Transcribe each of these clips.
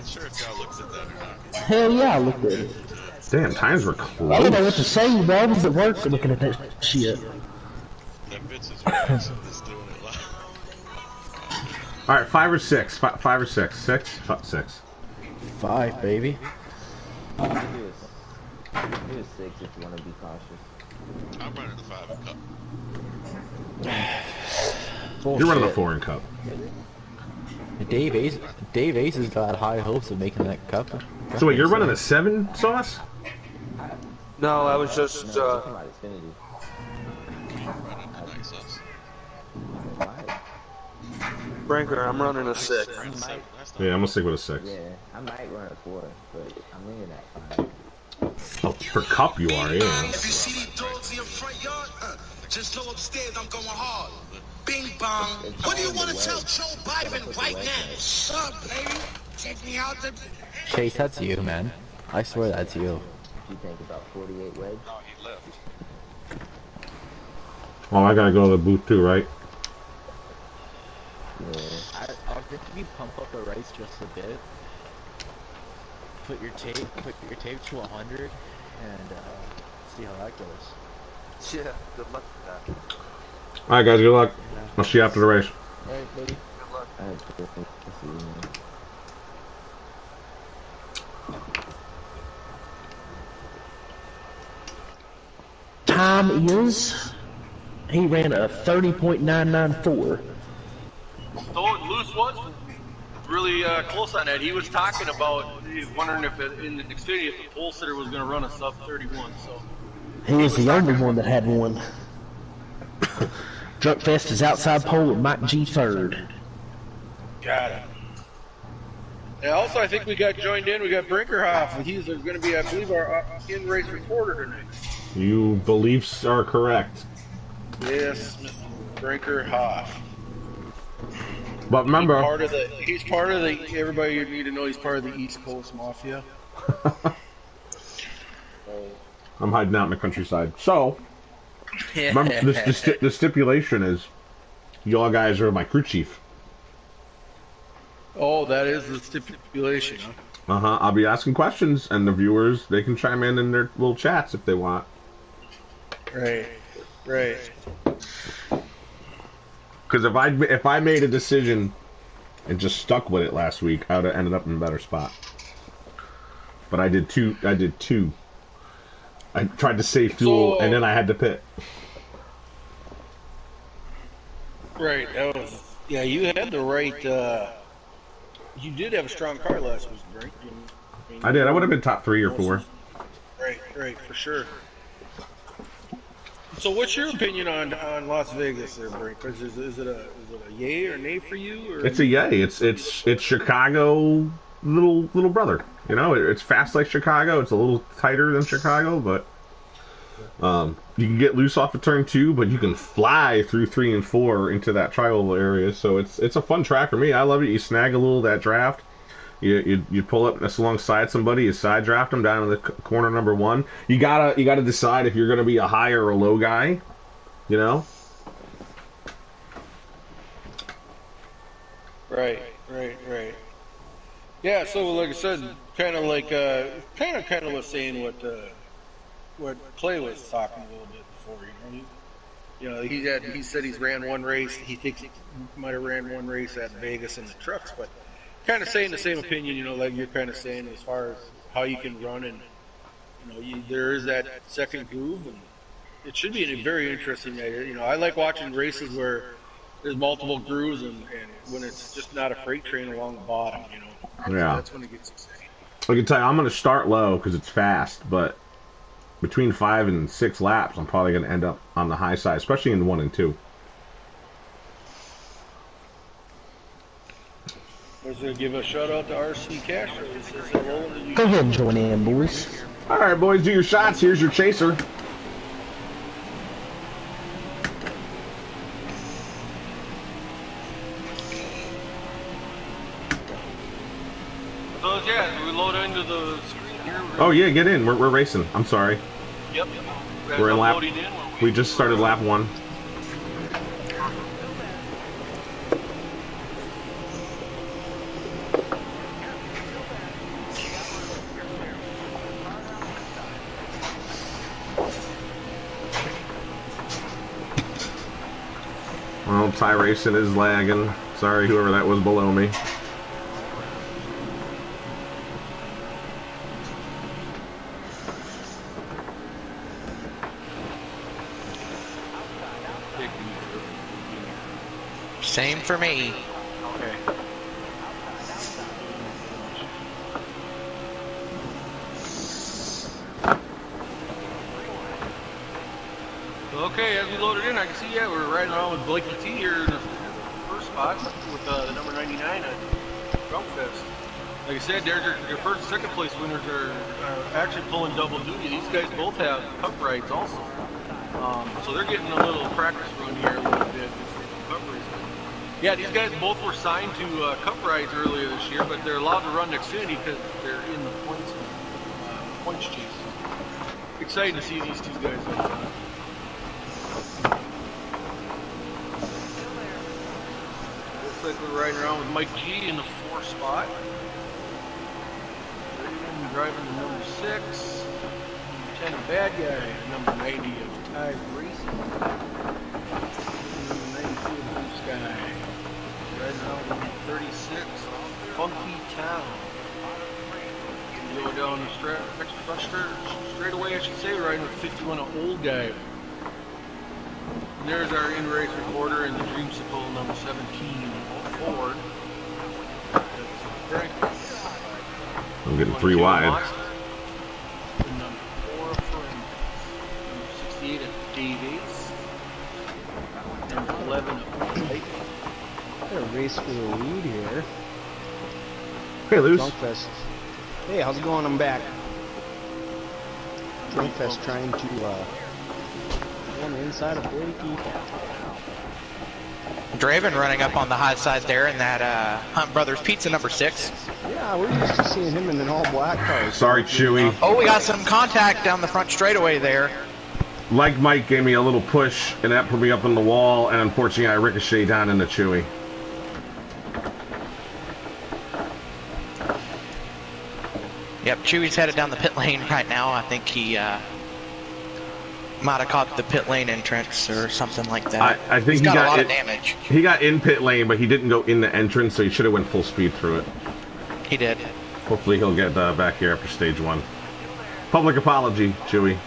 not sure if y'all looked at that or not. Hell yeah, I looked at it. Damn, times were close. I don't know what to say, bro. I was at work looking at that shit. That bitch is racing this doing it live. All right, 5 or 6. 5 or 6. 6. 6. 5, baby. Do a 6 if you want to be cautious. I'm running the 5 and cup. You're running the 4 and cup. Dave Ace has got high hopes of making that cup. So wait, you're running a 7 sauce? No, I was just. No, I'm about xfinity. I'm running the night sauce. Brinker, I'm running a 6. Ran a 7 last time. Yeah, I'm gonna stick with a 6. Yeah, I might run a 4, but I'm leaning at 5. Oh, for cup you are, yeah. If you see these dogs in your front yard, just know upstairs I'm going hard. Bing bong. What do you want to tell Joe Biden right now? What's up, baby? Take me out to... Chase, that's you, man. I swear that's you. You think about 48 wedge? No, he left. Oh, I gotta go to the booth too, right? Yeah. I'll just you pump up the rice just a bit. Put your tape to 100, and see how that goes. Yeah, good luck with that. All right, guys, good luck. I'll see you after the race. Alright, baby. Good luck. Alright, perfect. I'll see you, man. Time is... He ran a 30.994. So Luce was really close on that. He was talking about, he was wondering if in the Xfinity if the pole sitter was going to run a sub 31. So He was the only one that had one. Drunkfest is outside pole with Mike G third. got it. And also, I think we got joined in. We got Brinkerhoff. He's going to be, I believe, our in-race reporter tonight. You beliefs are correct. Yes, Mr. Brinkerhoff. But remember, He's part of the. Everybody you need to know he's part of the East Coast Mafia. I'm hiding out in the countryside. So, remember, the stipulation is, y'all guys are my crew chief. Oh, that is the stipulation, huh? I'll be asking questions, and the viewers, they can chime in their little chats if they want. Right. Because if I made a decision and just stuck with it last week, I would have ended up in a better spot. But I did two. I tried to save fuel, and then I had to pit. Right. That was. Yeah, you had the right. You did have a strong car last week, right? I did. I would have been top 3 or 4. Right, for sure. So, what's your opinion on Las Vegas, there, Brink? Is it a yay or nay for you? Or It's a yay. It's Chicago little brother. You know, it's fast like Chicago. It's a little tighter than Chicago, but you can get loose off of turn 2, but you can fly through 3 and 4 into that tri-oval area. So it's a fun track for me. I love it. You snag a little of that draft. You pull up alongside somebody, you side draft them down in the corner number 1. You gotta decide if you're gonna be a high or a low guy, you know. Right. Yeah. So, like I said, kind of was saying what Clay was talking a little bit before. He said he's ran one race. He thinks he might have ran one race at Vegas in the trucks, but. Kind of saying the same opinion, like you're kind of saying as far as how you can run, and there is that second groove, and it should be a very interesting night. I like watching races where there's multiple grooves, and when it's just not a freight train along the bottom, Yeah. So that's when it gets exciting. I can tell you, I'm going to start low because it's fast, but between 5 and 6 laps, I'm probably going to end up on the high side, especially in 1 and 2. I was going to give a shout out to RC Cash. Go ahead and join in, boys. All right, boys, do your shots. Here's your chaser. So, yeah, do we load into the screen here? Oh, yeah, get in. We're racing. I'm sorry. Yep. We're in lap. We just started lap 1. Ty Racing is lagging. Sorry, whoever that was below me. Same for me. Okay. Okay, as we loaded in, I can see, yeah, we're riding around with Blakey T here in the first spot with the number 99 at Drunk Fest. Like I said, their first and second place winners are actually pulling double duty. These guys both have cup rides also. So they're getting a little practice run here a little bit before the cup race. Yeah, these guys both were signed to cup rides earlier this year, but they're allowed to run xfinity because they're in the points chase. Exciting to see these two guys up front. Looks like we're riding around with Mike G in the 4th spot. Reagan driving the number 6. Lieutenant Bad Guy, number 90 of Ty Racing. Number 92 of Blue Sky. Riding around with 36, Funky Town. Go down the straight away, I should say, riding with 51 of Old Guy. And there's our in-race reporter in the Dreamsicle number 17, Ford. I'm getting 3 wide. Number 4 from number 68 of Davies. Number 11 of Light. Got a race for the lead here. Hey, Luce. Drunkfest. Hey, how's it going? I'm back. Drunkfest trying to on the inside of Blakey. Draven running up on the high side there in that Hunt Brothers Pizza number 6. Yeah, we're used to seeing him in an all-black car. Sorry, Chewy. Oh, we got some contact down the front straightaway there. Like Mike gave me a little push, and that put me up on the wall, and unfortunately I ricocheted down into Chewy. Yep, Chewy's headed down the pit lane right now. I think he might have caught the pit lane entrance or something like that. I think He's got a lot of damage. He got in pit lane, but he didn't go in the entrance, so he should have went full speed through it. He did. Hopefully he'll get back here after stage 1. Public apology, Chewy.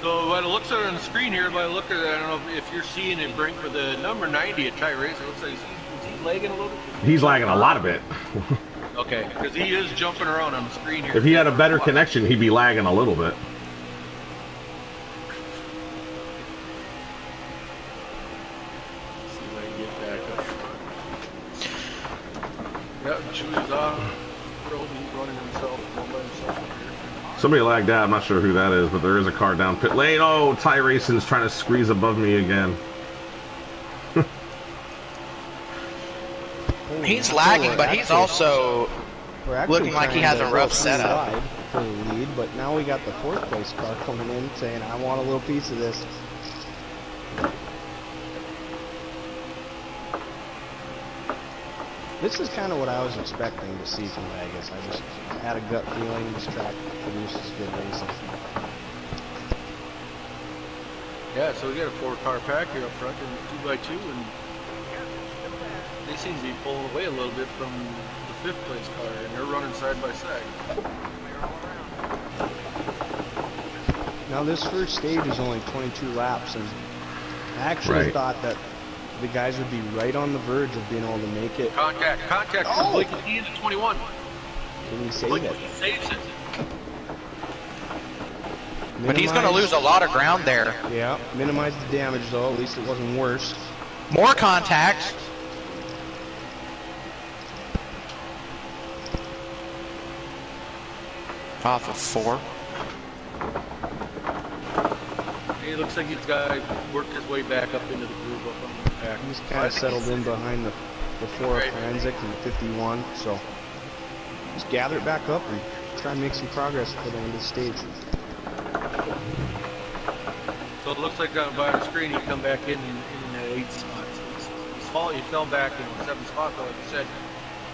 So by the looks of it on the screen here, by the look at it, I don't know if you're seeing it, Brink, with the number 90 at Ty Racing, it looks like is he lagging a little bit? He's lagging a lot of it. Okay, because he is jumping around on the screen here. If he had a better connection, he'd be lagging a little bit. See if I can get back up. Yep, Chewy's off. He's running himself, all by himself up here. Somebody lagged out. I'm not sure who that is, but there is a car down pit lane. Oh, Ty Racing's trying to squeeze above me again. He's lagging, but he's also looking like he has a rough setup. For the lead, but now we got the 4th place car coming in saying, I want a little piece of this. This is kind of what I was expecting to see from Vegas. I just had a gut feeling this track produces good racing. Yeah, so we got a 4-car pack here up front and 2x2, and they seem to be pulling away a little bit from the 5th place car, and they're running side by side. Now this first stage is only 22 laps, and I actually thought that the guys would be right on the verge of being able to make it. Contact from Blakey T into 21. Can he save Blakey it? T saves it. But he's going to lose a lot of ground there. Yeah, minimize the damage though, at least it wasn't worse. More contact. Off of 4. It looks like he's got worked his way back up into the groove up on the pack. He's kind of settled in behind the 4 of Franzik and the 51, so just gather it back up and try and make some progress for the end of the stage. So it looks like by the screen he come back in that 8th spot. So he fell back in the 7th spot, though, like you said.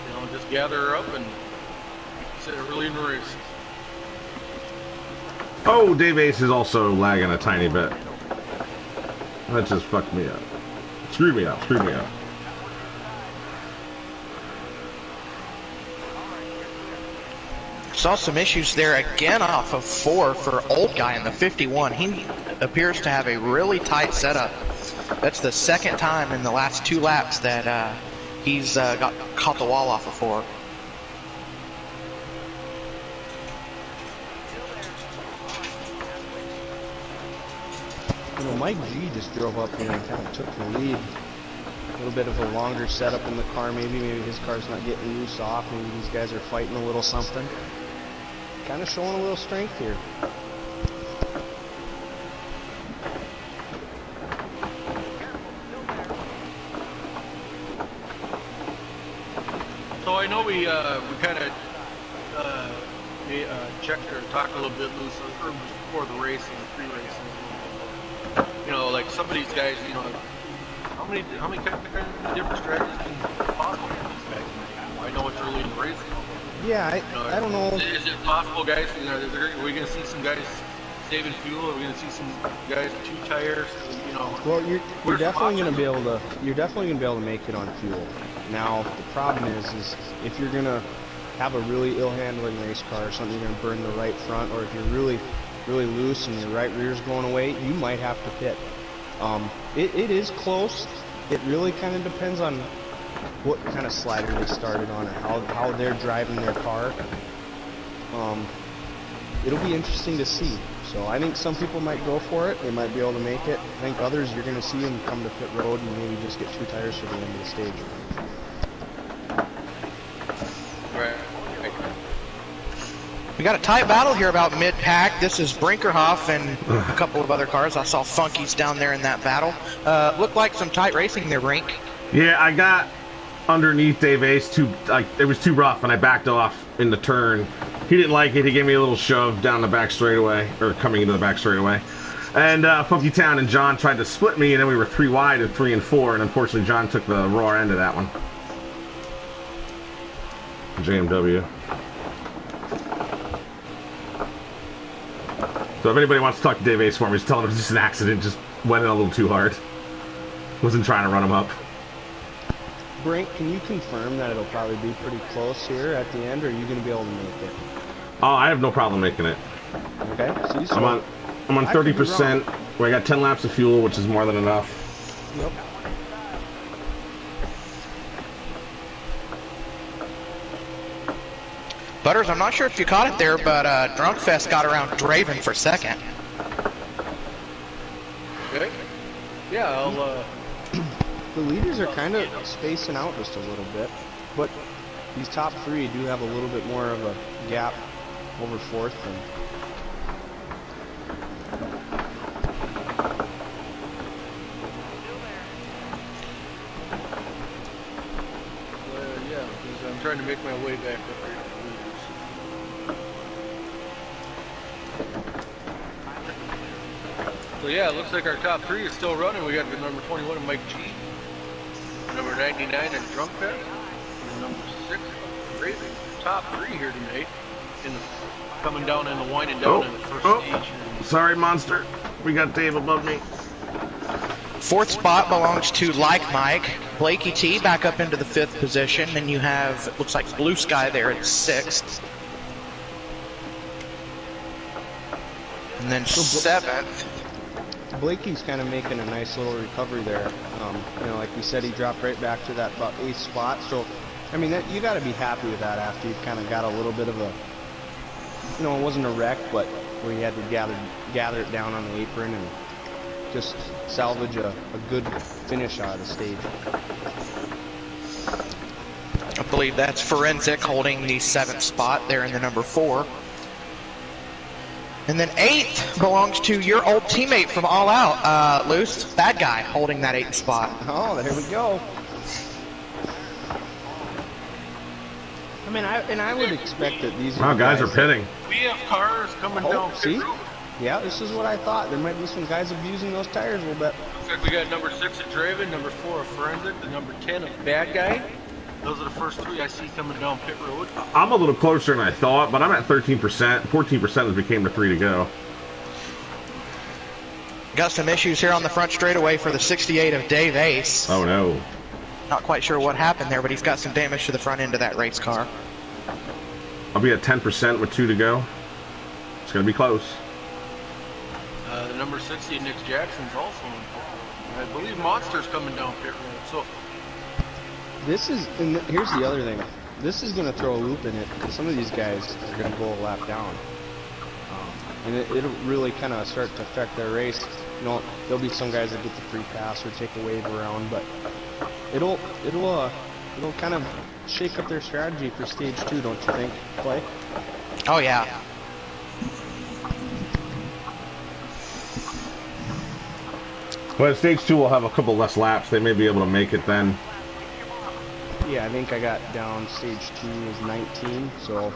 You know, just gather her up and sit early in the race. Oh, Dave Ace is also lagging a tiny bit. That just fucked me up. Screwed me up. Screwed me up. Saw some issues there again off of 4 for old guy in the 51. He appears to have a really tight setup. That's the second time in the last 2 laps that he's caught the wall off of 4. You know, Mike G just drove up here and kind of took the lead. A little bit of a longer setup in the car, maybe his car's not getting loose off, maybe these guys are fighting a little something. Kind of showing a little strength here. So I know we kind of checked or talked a little bit loose before the race and the pre-racing. You know, like some of these guys, you know, how many kind of different strategies can possible for these guys? I know it's early in the race. Yeah, I don't know. Is it possible, guys? You know, are we going to see some guys saving fuel? Are we going to see some guys with 2 tires? You know. Well, you're definitely going to be able to make it on fuel. Now the problem is if you're going to have a really ill-handling race car or something, you're going to burn the right front, or if you're really loose and your right rear's going away, you might have to pit. It is close. It really kind of depends on what kind of slider they started on or how they're driving their car. It'll be interesting to see. So I think some people might go for it. They might be able to make it. I think others, you're going to see them come to pit road and maybe just get 2 tires for the end of the stage. Right. We got a tight battle here about mid-pack. This is Brinkerhoff and a couple of other cars. I saw Funky's down there in that battle. Looked like some tight racing there, Brink. Yeah, I got underneath Dave Ace. It was too rough, and I backed off in the turn. He didn't like it. He gave me a little shove down the back straightaway, or coming into the back straightaway. And Funky Town and John tried to split me, and then we were 3 wide at 3 and 4, and unfortunately John took the raw end of that one. JMW. So if anybody wants to talk to Dave Ace for me, just tell him it was just an accident, just went in a little too hard. Wasn't trying to run him up. Brink, can you confirm that it'll probably be pretty close here at the end, or are you going to be able to make it? Oh, I have no problem making it. Okay. See, so I'm on 30%, where I got 10 laps of fuel, which is more than enough. Yep. Butters, I'm not sure if you caught it there, but Drunkfest got around Draven for second. Okay. Yeah, I'll, The leaders are kind of spacing out just a little bit, but these top 3 do have a little bit more of a gap over 4th. yeah, because I'm trying to make my way back up here. So yeah, it looks like our top 3 is still running. We got the number 21 and Mike G, number 99 and Drunk Fest, and number 6 Raven. Top 3 here tonight, coming down in the winding down in the first stage. Sorry, Monster. We got Dave above me. 4th spot belongs to Like Mike. Blakey T back up into the 5th position. Then you have, it looks like Blue Sky there at 6th. And then 7th. Blakey's kind of making a nice little recovery there. You know, like we said, he dropped right back to that about 8th spot. So, I mean, you got to be happy with that after you've kind of got a little bit of a, you know, it wasn't a wreck, but where you had to gather it down on the apron and just salvage a good finish out of the stage. I believe that's Forensic holding the 7th spot there in the number 4. And then 8th belongs to your old teammate from All Out, Loose, Bad Guy, holding that 8th spot. Oh, there we go. I mean, I would expect that these guys are pitting. We have cars coming down see? pit road. Yeah, this is what I thought. There might be some guys abusing those tires a little bit. Looks like we got number 6 of Draven, number 4 of Forensic, the number 10 of Bad Guy. Those are the first 3 I see coming down pit road. I'm a little closer than I thought, but I'm at 13%. 14% has became the 3 to go. Got some issues here on the front straightaway for the 68 of Dave Ace. Oh no. Not quite sure what happened there, but he's got some damage to the front end of that race car. I'll be at 10% with 2 to go. It's going to be close. The number 60, Nick Jackson's also in pole. I believe Monster's coming down pit road. So This is, and here's the other thing. This is going to throw a loop in it because some of these guys are going to go a lap down. And it'll really kind of start to affect their race. You know, there'll be some guys that get the free pass or take a wave around, but it'll kind of shake up their strategy for stage 2, don't you think, Clay? Oh yeah. Well, stage 2 will have a couple less laps. They may be able to make it then. Yeah, I think I got down stage 2 was 19, so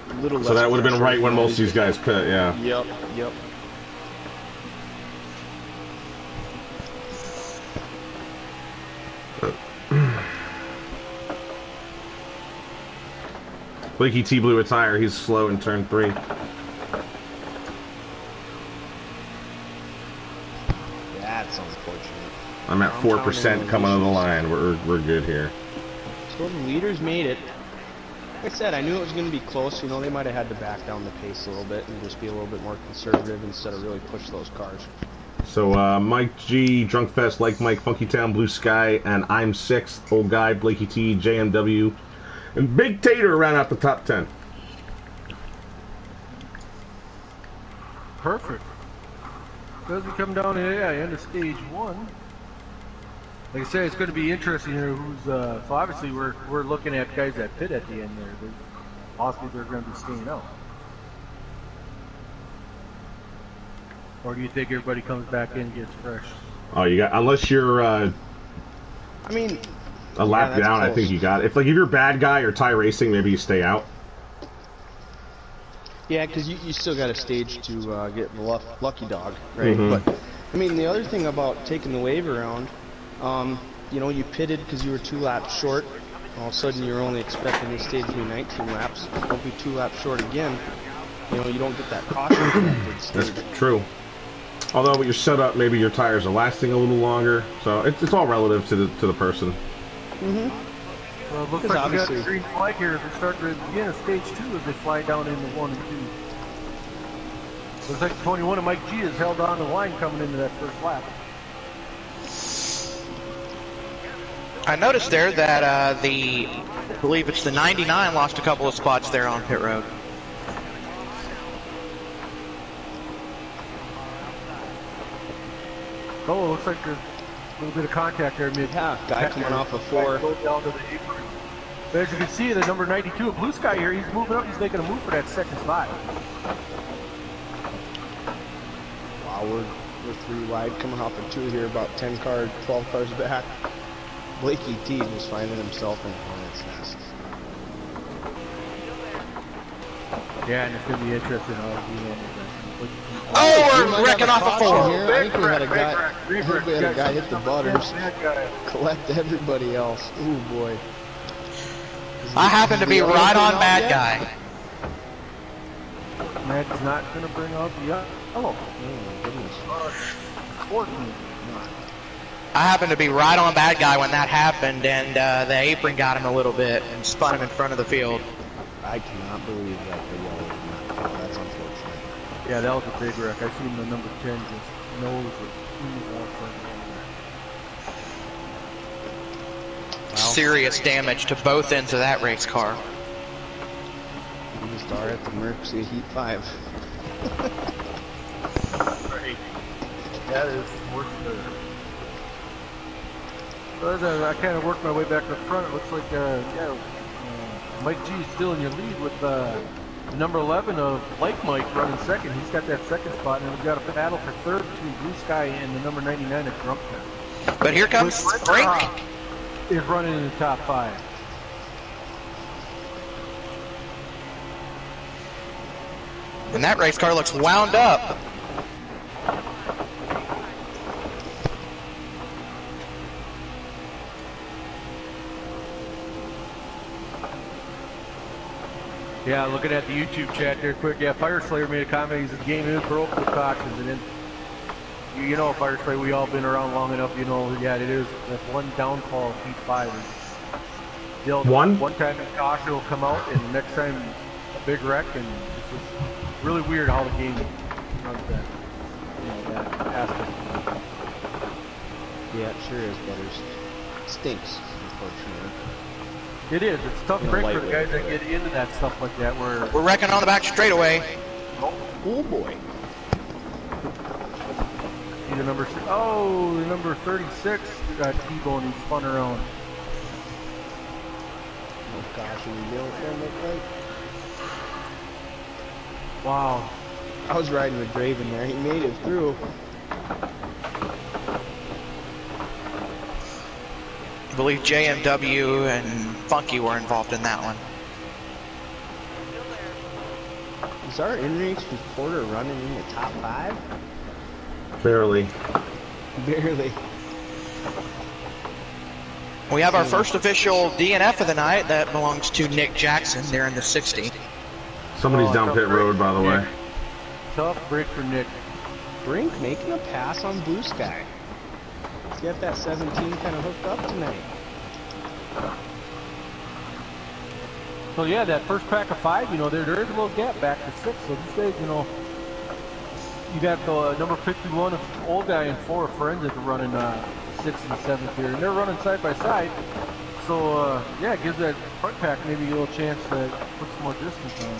a little less. So that would have been pressure right when on most of these guys pit, yeah. Yep. Blakey T blew a tire. He's slow in turn 3. That's unfortunate. I'm at 4% coming to the line. We're good here. So the leaders made it. Like I said, I knew it was going to be close. You know, they might have had to back down the pace a little bit and just be a little bit more conservative instead of really push those cars. So Mike G, Drunk Fest, Like Mike, Funky Town, Blue Sky, and I'm 6th. Old Guy, Blakey T, JMW, and Big Tater round out the top 10. perfect. As we come down to the end of stage 1. Like I say, it's going to be interesting here. Who's so obviously we're looking at guys that pit at the end there. Possibly they're going to be staying out. Or do you think everybody comes back in and gets fresh? Oh, you got, unless you're I mean, a lap that's down, I close. think you got it. If you're bad guy or tie racing, maybe you stay out. Yeah, because you still got a stage to get the lucky dog, right? Mhm. But I mean, the other thing about taking the wave around, you know, you pitted because you were 2 laps short. All of a sudden, you're only expecting this stage to be 19 laps. Don't be 2 laps short again. You know, you don't get that caution connected stage. That's true. Although with your setup, maybe your tires are lasting a little longer. So it's all relative to the person. Mm-hmm. Well, it looks Because like we got obviously- the green flag here as we start to begin of stage 2 as they fly down into 1 and 2. Looks like 21 of Mike G has held on the line coming into that first lap. I noticed there that I believe it's the 99 lost a couple of spots there on pit road. Oh, it looks like there's a little bit of contact there mid. Yeah, guy coming off a 4. Go down to the apron. But as you can see, the number 92 of Blue Sky here, he's moving up. He's making a move for that second spot. Wow, we're 3 wide coming off a 2 here, about 10 cars, 12 cars back. Blakey T was finding himself in a hornet's nest. Yeah, and it's going to be interesting how he handles that. Oh, we're wrecking off a 4. Here. I think we had a guy. I think we had a guy hit the butters, collect everybody else. Ooh boy. I happen to be right on bad guy. Matt's not going to bring up the yellow. Oh my goodness. 14. I happened to be right on bad guy when that happened, and the apron got him a little bit and spun him in front of the field. I cannot believe that the yellow did not count. That's unfortunate. Yeah, that was a big wreck. I seen the number 10 just nose it. Serious damage to both ends of that race car. You just are at the Mercy Heat 5. Right. That is worth it. As I kind of worked my way back to the front, it looks like Mike G is still in your lead with the number 11 of Like Mike running second. He's got that second spot, and we've got a battle for third between Blue Sky and the number 99 of Drunk Fest. But here comes Frank. Is running in the top 5. And that race car looks wound up. Yeah, looking at the YouTube chat there quick. Yeah, Fire Slayer made a comment. He said the game is broke with cautions, and then you know, Fire Spray, we all been around long enough, you know, yeah, it is. That's one downfall of Heat 5. One time Kasha will come out, and next time a big wreck, and it's just really weird how the game runs that, you know, that aspect. Yeah, it sure is, Butters. Stinks, unfortunately. It is. It's tough break for the guys that get into that stuff like that. Where we're wrecking on the back straightaway. Oh boy. See the number the number 36 got T-bone. He spun around. Oh gosh, are we doing it? Wow. I was riding with Draven there. He made it through. I believe JMW and Funky were involved in that one. Is our in-race reporter running in the top 5? Barely. Barely. We have our first official DNF of the night. That belongs to Nick Jackson. They're in the 60. Somebody's down pit road, by the way. Tough break for Nick. Brink making a pass on Blue Sky. Let's get that 17 kind of hooked up tonight. So yeah, that first pack of 5, you know, there is a little gap back to 6. So these days, you know, you got the number 51 of Old Guy and 4 of Forensic running 6th and 7th here, and they're running side by side. So yeah, it gives that front pack maybe a little chance to put some more distance on.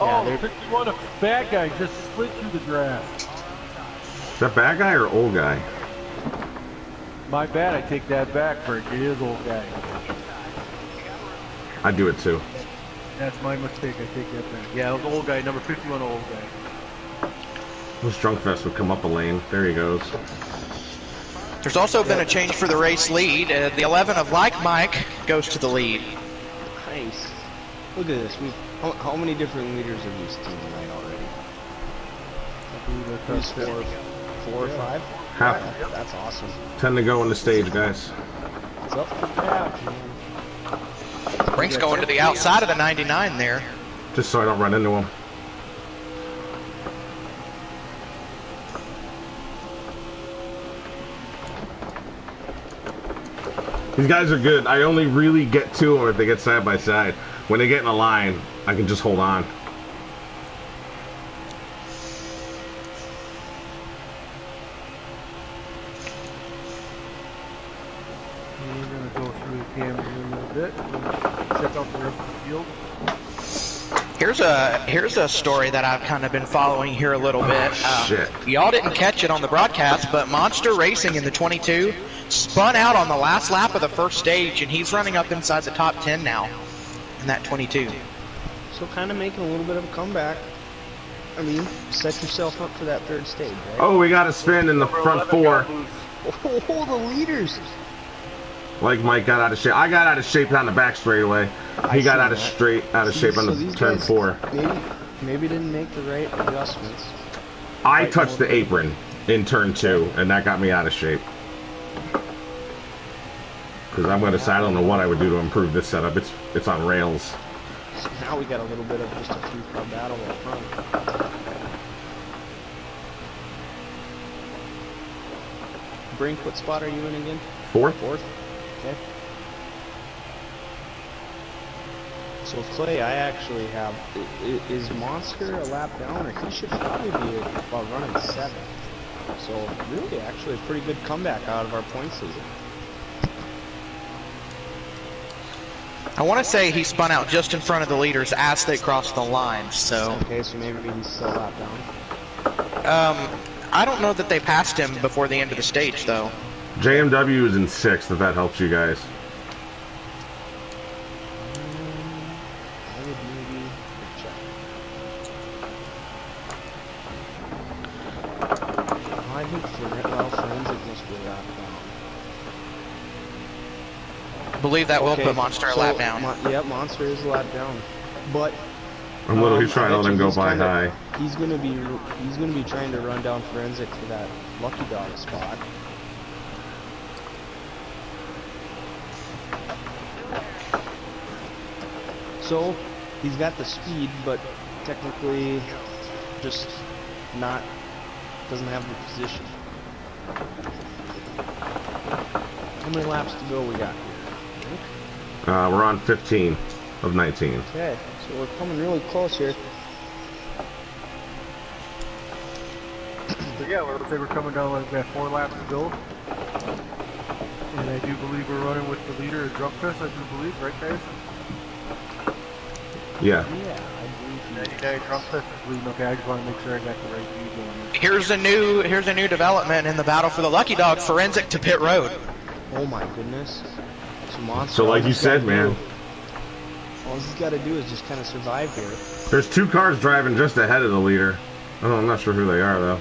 Oh, yeah, 51 of Bad Guy just split through the grass. Is that Bad Guy or Old Guy? My bad, I take that back, Frank. It is Old Guy. I do it too. That's my mistake, I take that back. Yeah, it was Old Guy, number 51 Old Guy. This Drunk Fest would come up a lane. There he goes. There's also been a change for the race lead. The 11 of Like Mike goes to the lead. Nice. Look at this. How many different leaders have we seen tonight already? I believe that's 4 or 5? Half. Yeah, that's awesome. 10 to go on the stage, guys. It's up for grabs, man. Brink's going to the outside of the 99 there. Just so I don't run into him. These guys are good. I only really get to them if they get side by side. When they get in a line, I can just hold on. We're going to go through the cameras in a little bit. Check out the rest of the field. Here's a story that I've kind of been following here a little bit. Shit. Y'all didn't catch it on the broadcast, but Monster Racing in the 22 spun out on the last lap of the first stage, and he's running up inside the top 10 now in that 22. So kind of making a little bit of a comeback. I mean, set yourself up for that third stage, right? Oh, we got a spin in the front 4. Oh, the leaders. Like Mike got out of shape. I got out of shape on the back straightaway. He got out of shape on the turn 4. Maybe didn't make the right adjustments. I touched the apron in turn 2, and that got me out of shape. Because I'm going to say I don't know what I would do to improve this setup. It's on rails. So now we got a little bit of just a 3-car battle up front. Brink, what spot are you in again? 4th. 4th? Okay. So Clay, I actually have, is Monster a lap down, or he should probably be about running 7th. So really actually a pretty good comeback out of our points leader. I want to say he spun out just in front of the leaders as they crossed the line, so... Okay, so maybe he's still a lap down. I don't know that they passed him before the end of the stage, though. JMW is in 6th, if that helps you guys. I would maybe check. I think Forensic must be a lap down. I believe that will put Monster a lap down. Yeah, Monster is a lap down, but I'm literally trying to let him go by high. He's gonna be trying to run down Forensic for that Lucky Dog spot. So he's got the speed, but technically just not doesn't have the position. How many laps to go we got here? We're on 15 of 19. Okay, so we're coming really close here. So yeah, it looks like we're coming down like that 4 laps to go. And I do believe we're running with the leader of Drunkfest, I do believe, right guys? Yeah. Yeah, I believe 90 Drunkfest is leading. Okay, I just want to make sure I got the right view going. Here's a new development in the battle for the Lucky Dog, Forensic to pit road. Oh my goodness. It's a monster. So like you said, man. All he's got to do is just kind of survive here. There's 2 cars driving just ahead of the leader. Oh, I'm not sure who they are, though.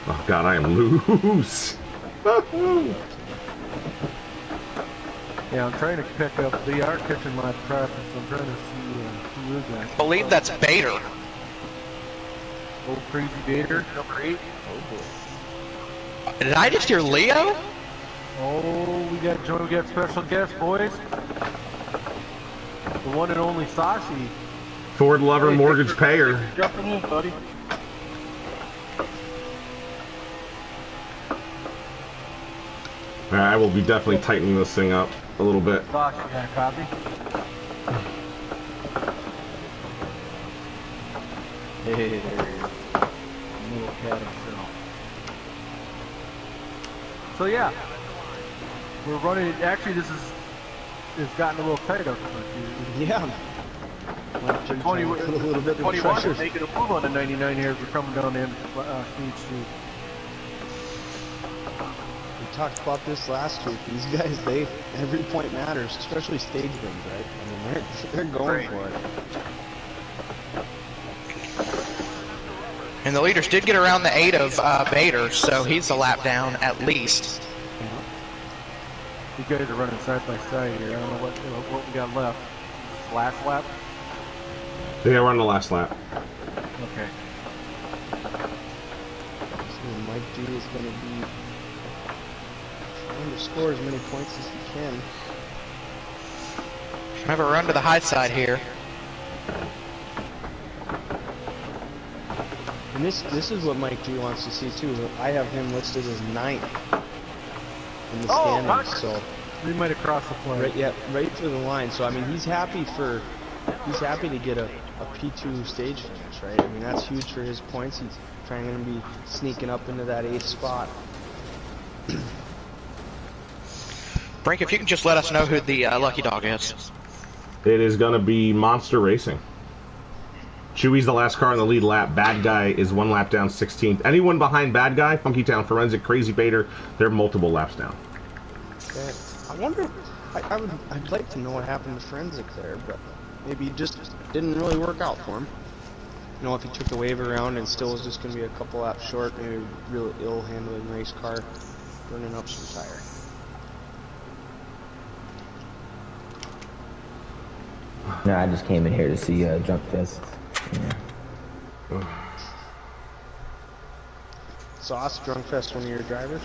Oh, God, I am loose. Yeah, I'm trying to pick up. They are catching my traffic, so I'm trying to see who is that. I believe that's Bader. Old Crazy Bader, number 8. Did I just hear Leo? Oh, we got special guest, boys. The one and only Sashi. Ford lover, mortgage payer. Jumping in, buddy. I will be definitely tightening this thing up a little bit. Sashi, yeah, copy. Hey, there he is. Little cat himself. So yeah, we're running. Actually, it's gotten a little tight up here. Yeah. 20, a little bit of 21 pressure. is making a move on the 99 here as we're coming down the end stage 2. We talked about this last week. These guys, every point matters, especially stage wins, right? I mean, they're going for it. And the leaders did get around the 8 of Bader, so he's a lap down at least. You guys are running side by side here. I don't know what we got left. Last lap? Yeah, we're on the last lap. Okay. So Mike G is going to be trying to score as many points as he can. Have a run to the high side here. And this is what Mike G wants to see too. I have him listed as 9th in the standings. So we might have crossed the flag. Right, yeah, right to the line. So I mean, he's happy to get a P2 stage finish, right? I mean, that's huge for his points. He's trying to be sneaking up into that 8th spot. Frank, if you can just let us know who the lucky dog is. It is going to be Monster Racing. Chewy's the last car in the lead lap. Bad Guy is 1 lap down, 16th. Anyone behind Bad Guy, Funky Town, Forensic, Crazy Bader, they're multiple laps down. Okay. I wonder. I'd like to know what happened to Forensic there, but maybe it just didn't really work out for him. You know, if he took the waiver around and still was just going to be a couple laps short, maybe a real ill-handling race car burning up some tire. No, I just came in here to see Drunk Fest. Yeah. Sauce, Drunk Fest, one of your drivers?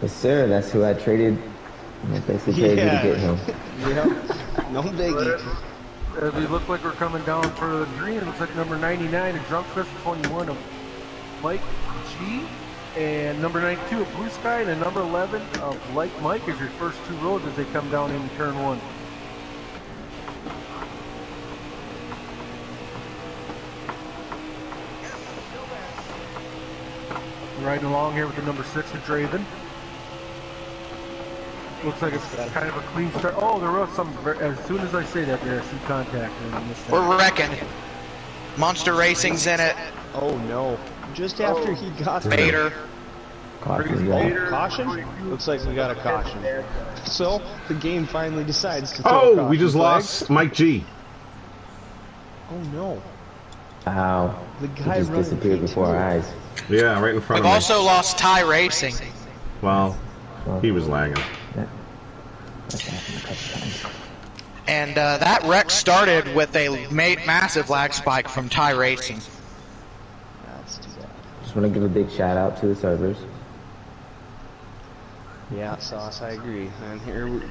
Yes, sir. That's who I traded. Basically traded to get him. Yep. No biggie. As we look like we're coming down for the green, it looks like number 99 of Drunk Fest, 21 of Mike G, and number 92 of Blue Sky, and number 11 of Like Mike is your first 2 rows as they come down in turn 1. Riding along here with the number 6 of Draven. Looks like it's kind of a clean start. Oh, there was some. As soon as I say that, there I see contact. We're wrecking. Monster Racing's in it. Oh no! Just after he got Bader. Caution, oh, caution? Looks like we got a caution. So the game finally decides to. Oh, we just lost Mike G. Oh no! Wow. The guy just disappeared before our eyes. Yeah, right in front We've of me. also lost Ty Racing. Well, he was lagging. And that wreck started with a massive lag spike from Ty Racing. That's too bad. Just want to give a big shout out to the servers. Yeah, Sauce, I agree. And here we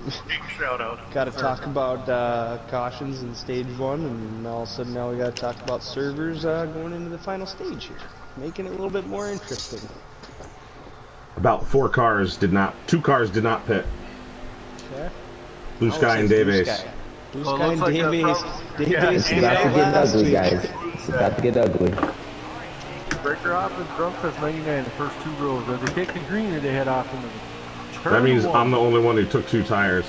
Shout out. got to talk about cautions in stage 1, and all of a sudden now we got to talk about servers going into the final stage here, making it a little bit more interesting. About 2 cars did not pit. Okay. Blue Sky and Dave Ace. Blue Well, Sky looks and like Dave Ace. Dave Ace It's about to get last ugly, week. guys. It's about to get ugly. Breaker off and Drunk Fest 99, the first 2 rows. If they take the green, they head off into the turn. That means 1. I'm the only one who took 2 tires.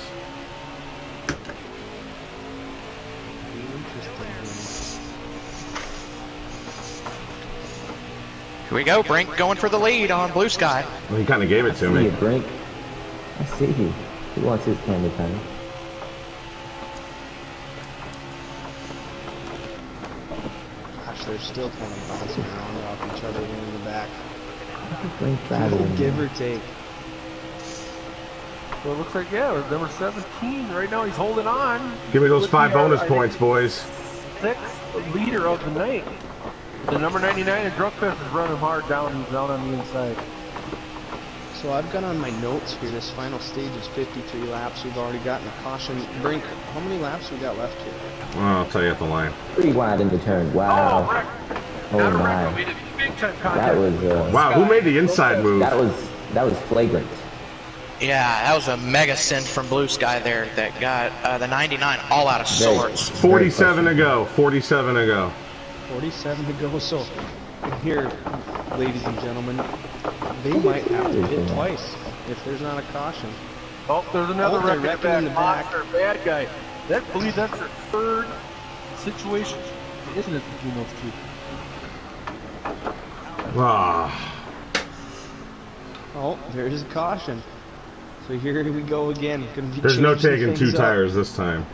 Here we go, Brink going for the lead on Blue Sky. Well, he kind of gave it to See me. you, Brink. I see you. He wants his candy time. Gosh, they're still kind of bouncing around off each other in the back. Brink battling. Give or take. So it looks like, yeah, number 17, right now he's holding on. Give me those With 5 the, bonus I points, boys. think, 6th leader of the night. The number 99 and Drunk Fest is running hard down. He's down on the inside. So I've got on my notes here, this final stage is 53 laps. We've already gotten a caution. Brink, how many laps we got left here? Well, I'll tell you at the line. 3 wide in the turn. Wow. Oh my. That was Wow, who made the inside move? that was flagrant. Yeah, that was a mega send from Blue Sky there that got the 99 all out of sorts. 47 to go. 47 to go. 47 to go. So here, ladies and gentlemen, they might have to hit twice if there's not a caution. Oh, there's another they're wreck wrecking in the back. Monster, bad guy. That believe that's their 3rd situation, isn't it, between those 2? Ah. Oh, there's a caution. So here we go again. Gonna be There's no changing taking things 2 up. tires this time.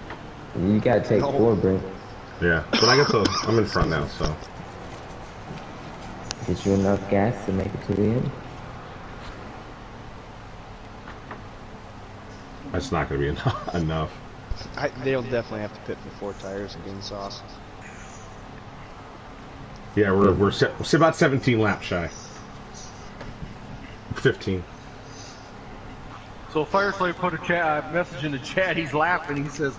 You gotta take No. 4, Brink. Yeah, but I guess I'm in front now, so. Get you enough gas to make it to the end. That's not going to be enough. They'll definitely have to pit for 4 tires again, Sauce. Yeah, we're about 17 laps shy. 15. So Fireslave put a message in the chat. He's laughing. He says,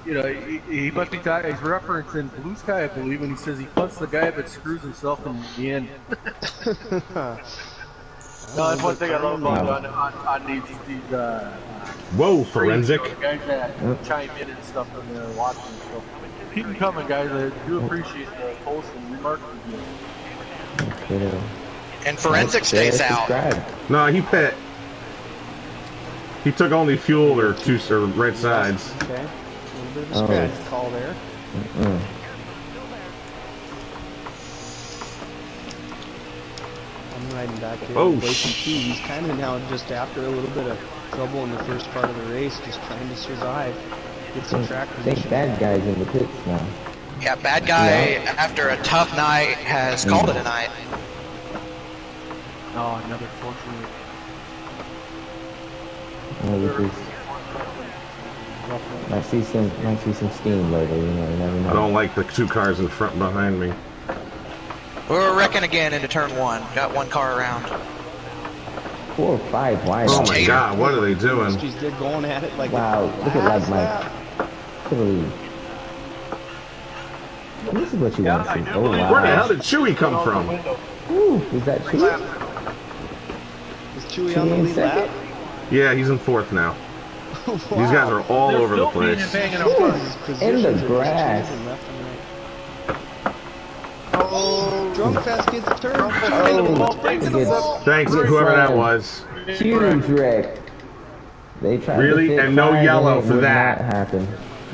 you know, he must be talking. He's referencing Blue Sky, I believe, and he says he punts the guy that screws himself in the end. No, that's one thing I love about on these Whoa, forensic. guys that chime in and stuff when they're watching. So keep them coming, guys. I do appreciate the posts and remarks you do. And forensic stays out. No, he pit. He took only fuel or 2 right sides. Okay. A little bit of a scratch call there. I'm riding back here. Oh, He's kind of now just after a little bit of trouble in the first part of the race, just trying to survive. Get some track I think position. bad guys in the pits now. Yeah, bad guy after a tough night has called it a night. Oh, another fortunate. Might see some steam later, you never know. I don't like the 2 cars in front behind me. We're wrecking again into turn 1. Got 1 car around. 4 or 5 wide. Oh my god, what are they doing? They're going at it like wow, look at Lad Mike. To the lead. This is what you want to see. Oh wow. Where the hell did Chewy come from? Ooh, is that Chewy? Is Chewy on the lead lap? Yeah, he's in 4th now. Wow. These guys are all over the place. In the grass. Oh, Drunk Fest gets a turn. Oh, thanks to whoever that was. Huge wreck. They tried Really? to fit And no five yellow and it for would that. Not happen.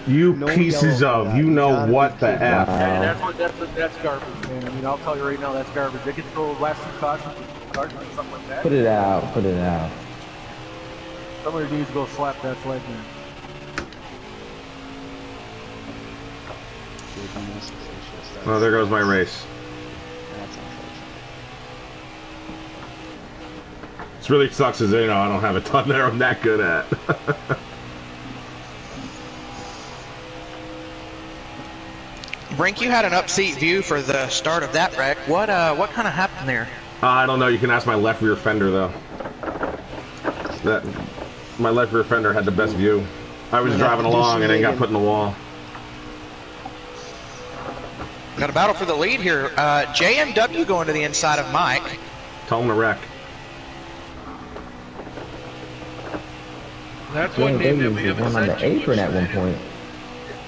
You pieces of, you know what the F. And that's garbage, man. I mean, I'll tell you right now, that's garbage. They could throw last 2 cautions or something like that. Put it out, put it out. Somebody needs to go slap that flag, man. Oh, there goes my race. This really sucks as, I don't have a ton there I'm that good at. Brink, you had an upseat view for the start of that wreck. What kind of happened there? I don't know, you can ask my left rear fender though. That my left rear fender had the best view. I was driving along and then got put in the wall. Got a battle for the lead here. JMW going to the inside of Mike. Tell him to wreck. That's one name that we was haven't one on said the too apron much at one point.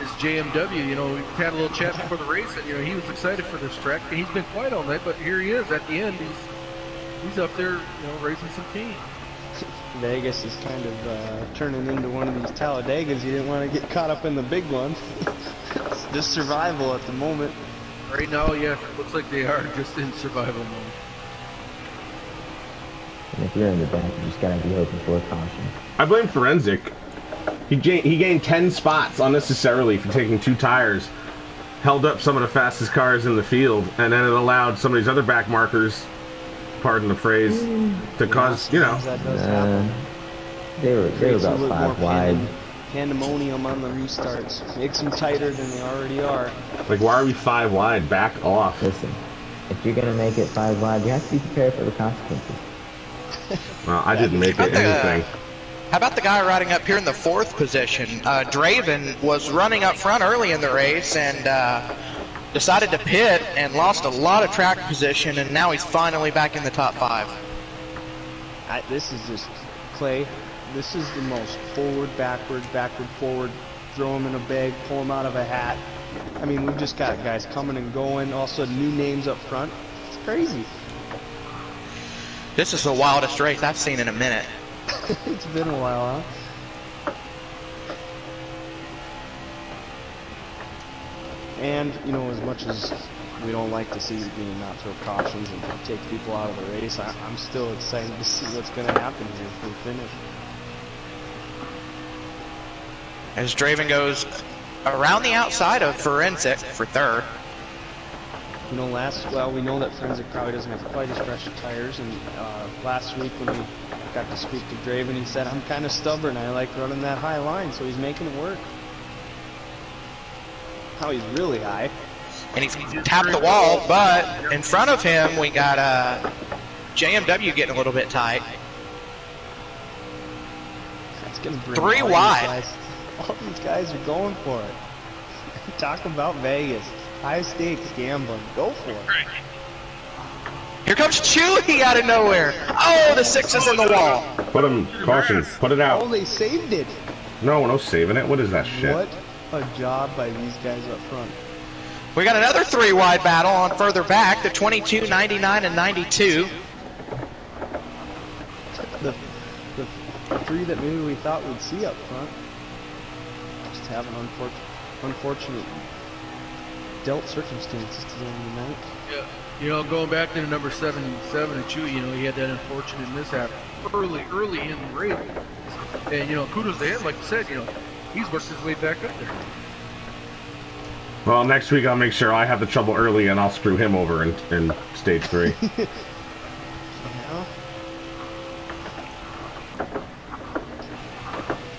is JMW. You know, we had a little chat before the race, and you know he was excited for this track. And he's been quiet all night, but here he is at the end. He's up there, you know, raising some cane. Vegas is kind of turning into one of these Talladegas. You didn't want to get caught up in the big one. It's just survival at the moment. Right now, yeah, it looks like they are just in survival mode. And if you're in the back, you just gotta be hoping for a caution. I blame Forensic. He gained 10 spots unnecessarily for taking 2 tires, held up some of the fastest cars in the field, and then it allowed some of these other back markers, pardon the phrase, to cause, you know. They were about 5 wide. Pandemonium on the restarts. Makes them tighter than they already are. Like, why are we 5 wide? Back off. Listen, if you're gonna make it 5 wide, you have to be prepared for the consequences. Well, I didn't make it anything. How about the guy riding up here in the 4th position? Draven was running up front early in the race and decided to pit and lost a lot of track position, and now he's finally back in the top 5. This is just, Clay, this is the most forward, backward, forward, throw him in a bag, pull him out of a hat. I mean, we've just got guys coming and going, also new names up front. It's crazy. This is the wildest race I've seen in a minute. It's been a while, huh? And, you know, as much as we don't like to see being not throw cautions and take people out of the race, I'm still excited to see what's going to happen here if we finish. As Draven goes around the outside of Forensic for 3rd. You know, we know that Forensic probably doesn't have quite as fresh tires, and last week when we got to speak to Draven, he said, I'm kind of stubborn, I like running that high line, so he's making it work. How he's really high. And he's tapped the wall, but in front of him we got JMW getting a little bit tight. It's gonna bring 3 wide. All these guys are going for it. Talk about Vegas. High stakes gambling. Go for it. Here comes Chewy out of nowhere. Oh, the 6 is in the wall. Put him, caution, put it out. Oh, they saved it. No saving it. What is that shit? What a job by these guys up front. We got another 3 wide battle on further back, the 22, 99, and 92. The 3 that maybe we thought we'd see up front. Just having unfortunate dealt circumstances to them tonight. Yeah, you know, going back to the number 77 and Chewy, you know, he had that unfortunate mishap early in the race. And, you know, kudos to him, like you said, you know, he's worked his way back up there. Well, next week I'll make sure I have the trouble early and I'll screw him over in stage 3. Yeah.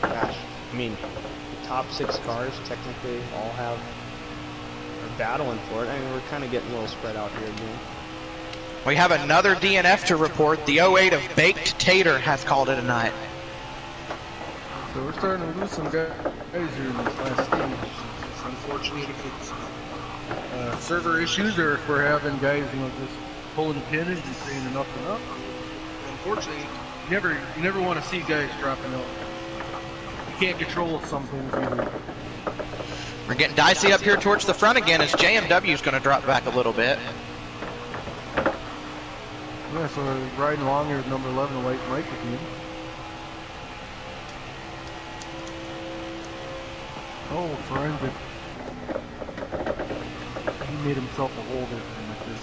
Gosh, I mean, the top 6 cars technically all are battling for it. I mean, we're kind of getting a little spread out here again. We have another DNF to report. The 08 of Baked Tater has called it a night. So we're starting to lose some guys here in this last stage. It's unfortunate if it's server issues or if we're having guys, you know, just pulling the pin and just saying enough. Unfortunately, you never want to see guys dropping out. You can't control some things either. We're getting dicey up here towards the front again as JMW is going to drop back a little bit. Yeah, so we're riding along here with number 11, the white Mike again. Oh, Forensic. He made himself a hole there with this.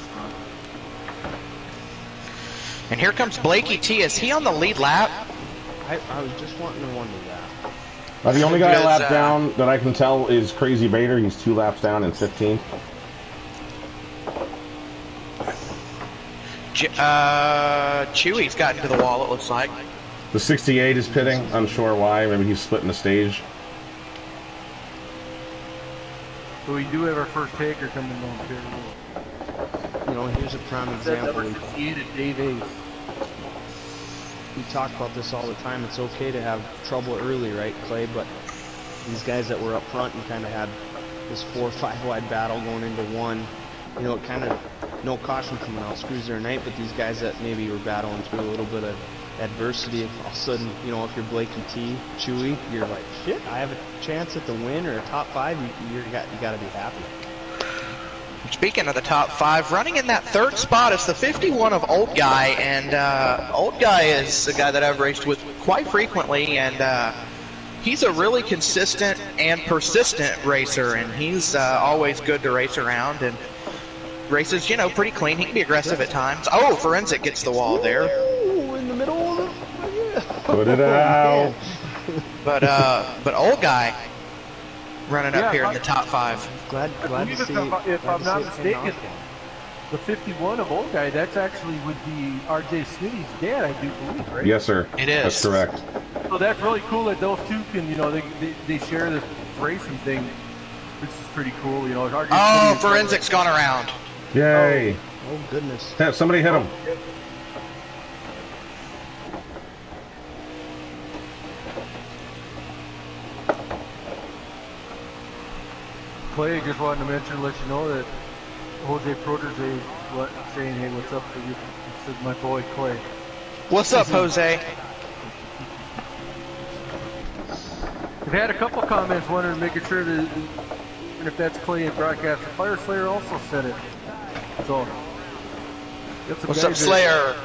And here comes Blakey T. Is he on the lead lap? I was just wanting to wonder that. The only guy lap down that I can tell is Crazy Bader. He's 2 laps down in 15th. Chewy's gotten to the wall, it looks like. The 68 is pitting. Unsure why. Maybe he's splitting the stage. So we do have our first taker coming on here. You know, here's a prime example. Number 58 at Dave Ace. we talk about this all the time. It's okay to have trouble early, right, Clay? But these guys that were up front and kind of had this 4 or 5 wide battle going into one, you know, it kind of, no caution coming out, screws their night. But these guys that maybe were battling through a little bit of adversity, all of a sudden, you know, if you're Blakey T, Chewy, you're like, shit, I have a chance at the win or a top 5. You got to be happy. Speaking of the top 5, running in that 3rd spot is the 51 of Old Guy, and Old Guy is a guy that I've raced with quite frequently, and he's a really consistent and persistent racer, and he's always good to race around, and races, you know, pretty clean. He can be aggressive at times. Oh, Forensic gets the wall there. Ooh, in the middle of it. Yeah. Put it out. But Old Guy running up here in the top 5. Glad to see. If I'm not mistaken, the 51 of Old Guy, that's actually would be RJ Smitty's dad, I do believe, right? Yes, sir. It is. That's correct. So that's really cool that those two can, you know, they share this racing thing, which is pretty cool, you know. Oh, Forensic's gone around. Yay. Oh goodness. Yeah, somebody hit him. Clay, just wanted to mention, let you know that Jose Protege saying, hey, what's up for you? This is my boy Clay. What's up, Jose? We've had a couple comments wondering, making sure that if that's Clay and broadcaster. Fire Slayer also said it. So, what's up, Slayer?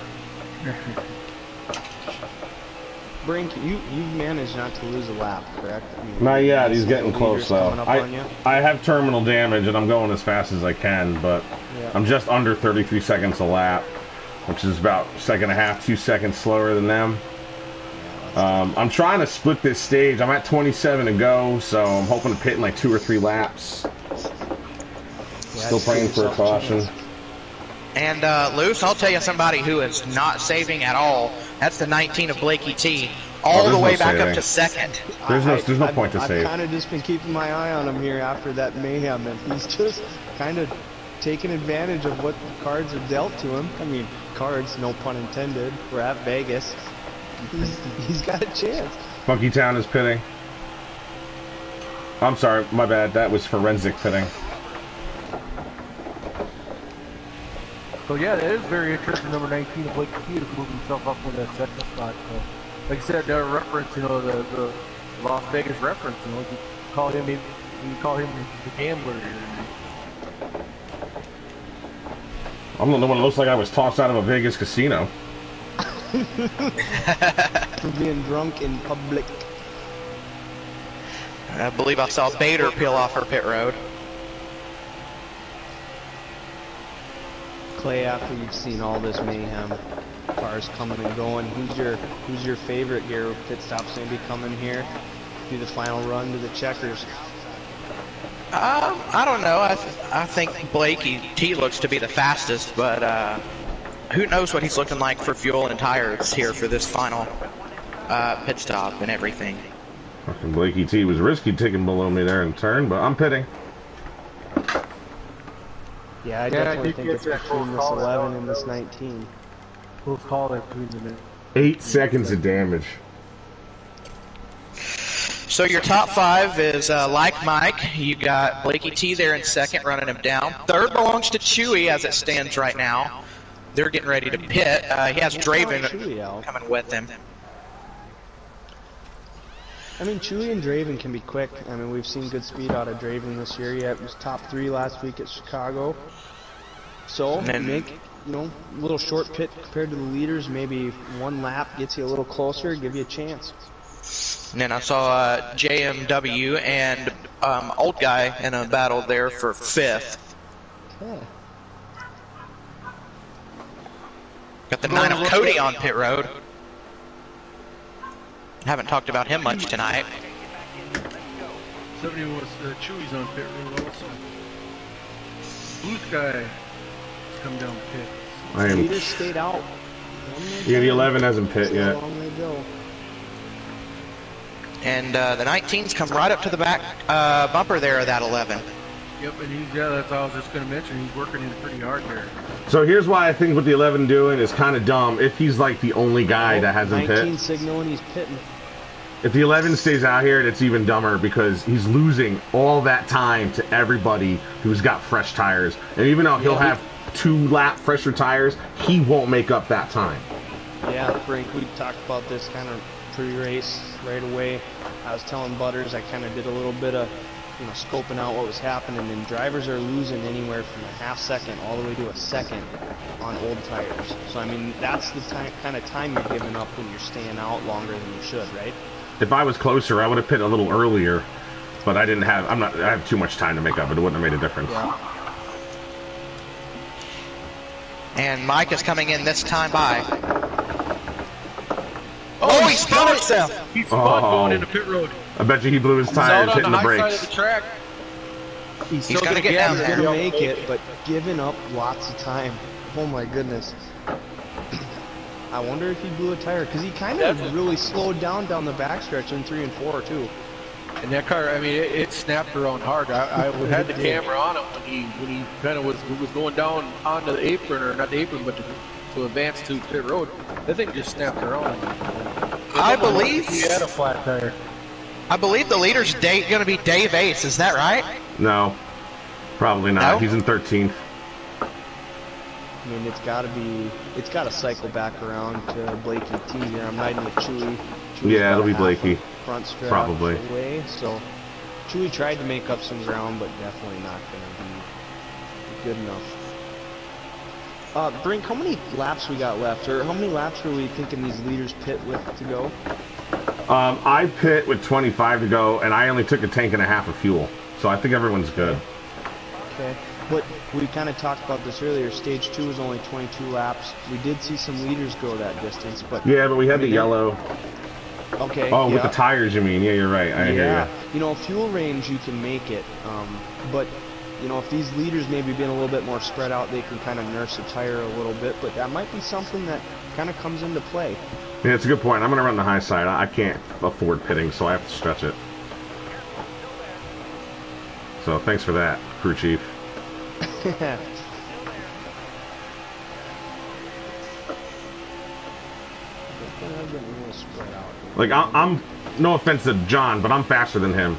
Brink, you've managed not to lose a lap, correct? I mean, Not yet. He's getting close though. I have terminal damage and I'm going as fast as I can, but yeah. I'm just under 33 seconds a lap, which is about 1.5, 2 seconds slower than them. I'm trying to split this stage. I'm at 27 to go, so I'm hoping to pit in like 2 or 3 laps. Still praying for a caution. And Luce, I'll tell you somebody who is not saving at all. That's the 19 of Blakey T, all the way back up to 2nd. There's no point to save. I've kind of just been keeping my eye on him here after that mayhem, and he's just kind of taking advantage of what the cards have dealt to him. I mean, cards, no pun intended. We're at Vegas. He's got a chance. Funky Town is pitting. I'm sorry, my bad. That was Forensic pitting. So yeah, that is very interesting. Number 19 of Blake T to move himself up with that 2nd spot. So, like I said, that reference, you know, the Las Vegas reference. You know, you call him the gambler. I'm the one that looks like I was tossed out of a Vegas casino. For being drunk in public. I believe I saw Bader peel off her pit road. Clay, after you've seen all this mayhem, cars coming and going, who's your favorite here with pit stops maybe coming here? Do the final run to the checkers. I don't know. I think Blakey T looks to be the fastest, but who knows what he's looking like for fuel and tires here for this final pit stop and everything. Fucking Blakey T was risky taking below me there in turn, but I'm pitting. Yeah, I definitely think it's between this 11 and this 19. Close call there between them. 8 seconds of damage. So your top 5 is like Mike. You got Blakey T there in 2nd, running him down. 3rd belongs to Chewy as it stands right now. They're getting ready to pit. He has Draven coming with him. I mean, Chewy and Draven can be quick. I mean, we've seen good speed out of Draven this year. Yeah, it was top 3 last week at Chicago. So, make, you know, a little short pit compared to the leaders. Maybe 1 lap gets you a little closer, give you a chance. And then I saw JMW and Old Guy in a battle there for 5th. Okay. Got the 9 of Cody on pit road. Haven't talked about him much tonight. 70 was Chewy's on pit road also. Blue Sky come down pit. I am. Leaders stayed out. Yeah, the 11 hasn't pit yet. And the 19s come right up to the back bumper there of that 11. Yep, and that's all I was just going to mention. He's working in pretty hard there. So here's why I think what the 11 doing is kind of dumb. If he's like the only guy that hasn't 19 pit, signal and he's pitting. if the 11 stays out here, it's even dumber because he's losing all that time to everybody who's got fresh tires. And even though he'll have 2-lap fresher tires, he won't make up that time. Yeah, Frank, we talked about this kind of pre-race right away. I was telling Butters I kind of did a little bit of, scoping out what was happening, and drivers are losing anywhere from a half second all the way to a second on old tires. So, I mean, that's the kind of time you're giving up when you're staying out longer than you should, right? If I was closer, I would have pit a little earlier, but I didn't have. I have too much time to make up. It wouldn't have made a difference. Yeah. And Mike is coming in this time by. Oh, he spun himself. He spun going into pit road. I bet you he blew his tires hitting the brakes. Side of the track. He's He's gonna get down there. He's gonna make it, but giving up lots of time. Oh my goodness. I wonder if he blew a tire, because he kind of really slowed down the backstretch in 3 and 4 too. And that car, I mean, it snapped around hard. I had the camera on him when he kind of was going down onto the apron, or not the apron, but to advance to pit road. That thing just snapped around. I believe he had a flat tire. I believe the leader's going to be Dave Ace. Is that right? No, probably not. No? He's in 13th. I mean, it's got to cycle back around to Blakey T here. I'm riding with Chewy. Yeah, it'll be Blakey. Front stretch Probably. away, so Chewy tried to make up some ground, but definitely not going to be good enough. Brink, how many laps we got left, or how many laps were we thinking these leaders pit with to go? I pit with 25 to go, and I only took a tank and a half of fuel, so I think everyone's good. Okay, but we kind of talked about this earlier. Stage 2 was only 22 laps. We did see some leaders go that distance, but Yeah, but we had the yellow. Okay. Oh, with yeah. the tires, you mean? Yeah, you're right. I hear you. Fuel range, you can make it, but if these leaders maybe being a little bit more spread out, they can kind of nurse a tire a little bit, but that might be something that kind of comes into play. Yeah, it's a good point. I'm going to run the high side. I can't afford pitting, so I have to stretch it. So thanks for that, crew chief. Like, I'm no offense to John, but I'm faster than him.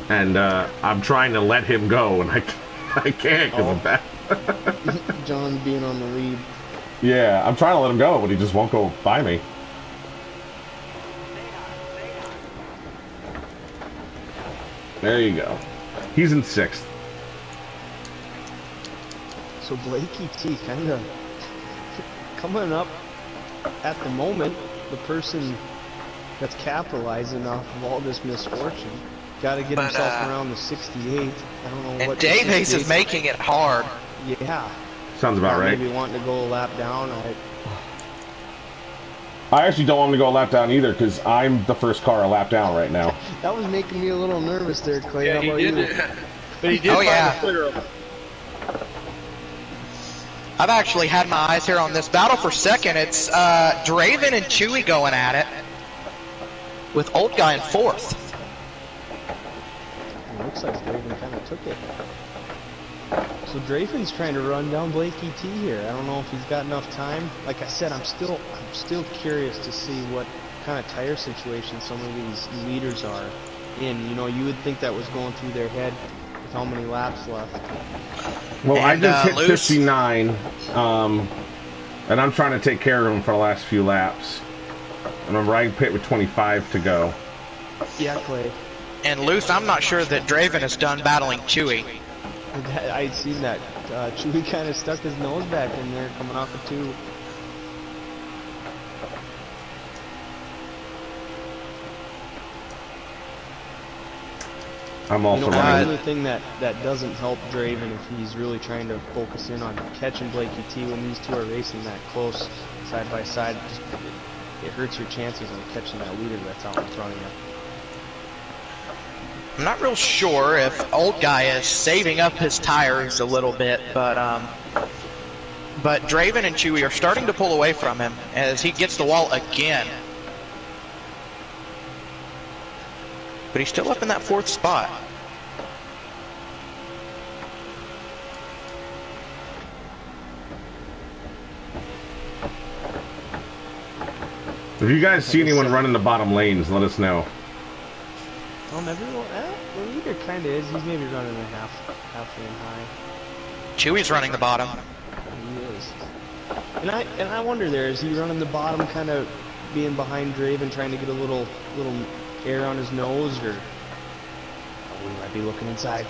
And I'm trying to let him go, and I can't because I'm fast. John being on the lead. Yeah, I'm trying to let him go, but he just won't go by me. There you go. He's in 6th. So Blakey T kind of coming up at the moment, the person that's capitalizing off of all this misfortune. Got to get himself around the 68. I don't know and what. Dave Ace is making it hard. Yeah. Sounds about right. Maybe wanting to go a lap down. I actually don't want him to go a lap down either, because I'm the first car a lap down right now. That was making me a little nervous there, Clay. Yeah, How about he did. you? But he did. Oh, yeah. Clear him. I've actually had my eyes here on this battle for second. It's Draven and Chewy going at it, with Old Guy in 4th. It looks like Draven kind of took it. So Draven's trying to run down Blakey T here. I don't know if he's got enough time. Like I said, I'm still curious to see what kind of tire situation some of these leaders are in. You would think that was going through their head with how many laps left. Well, I just hit Luce? 59, and I'm trying to take care of him for the last few laps. And I'm riding pit with 25 to go. Yeah, Clay. And Luce, I'm not sure that Draven is done battling Chewy. I'd seen that. Chewy kind of stuck his nose back in there coming off of 2. I'm also running. Another thing that doesn't help Draven if he's really trying to focus in on catching Blakey T when these two are racing that close side by side, it hurts your chances on catching that leader that's out in front of you. I'm not real sure if Old Guy is saving up his tires a little bit, but Draven and Chewy are starting to pull away from him as he gets the wall again. But he's still up in that 4th spot. If you guys see anyone running the bottom lanes, let us know. Well, everyone, the leader kind of is. He's maybe running a half lane high. Chewy's running the bottom. He is. And I wonder there, is he running the bottom, kind of being behind Draven, trying to get a little air on his nose, or we might be looking inside.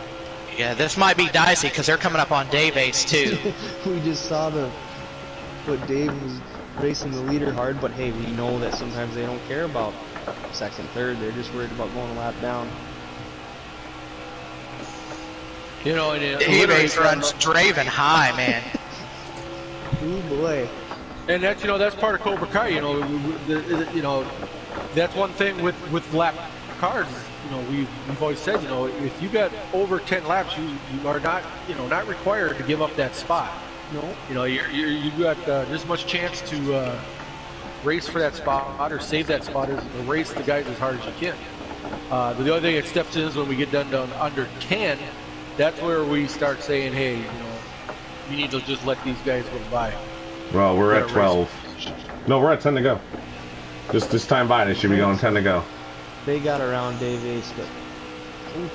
Yeah, this might be dicey because they're coming up on Dave Ace too. We just saw what Dave was racing the leader hard, but hey, we know that sometimes they don't care about second, third. They're just worried about going a lap down. You know, Dave Ace runs Draven high, man. Oh boy. And that's that's part of Cobra-Kai. That's one thing with lap cars. We've always said, if you got over 10 laps, you are not not required to give up that spot. No. You got just as much chance to race for that spot or save that spot as race the guys as hard as you can. The other thing that steps in is when we get down under 10. That's where we start saying, hey, you need to just let these guys go by. Well, we're at 12. No, we're at 10 to go. Just this time by, they should be going 10 to go. They got around Dave Ace, but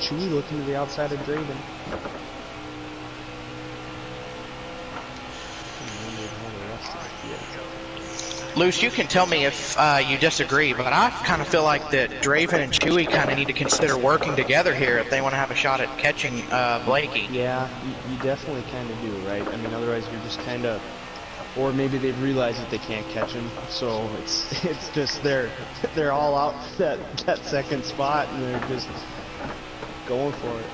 Chewy looking to the outside of Draven. Luce, you can tell me if you disagree, but I kind of feel like that Draven and Chewy kind of need to consider working together here if they want to have a shot at catching Blakey. Yeah, you definitely kind of do, right? I mean, otherwise you're just kind of, or maybe they've realized that they can't catch him, so it's just they're all out that second spot and they're just going for it.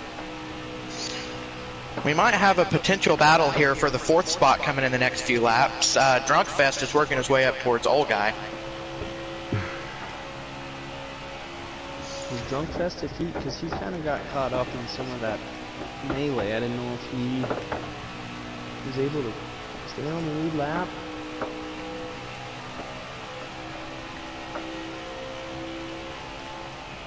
We might have a potential battle here for the 4th spot coming in the next few laps. Drunkfest is working his way up towards Old Guy. Was Drunkfest if because he kind of got caught up in some of that melee. I didn't know if he was able to stay on the lead lap.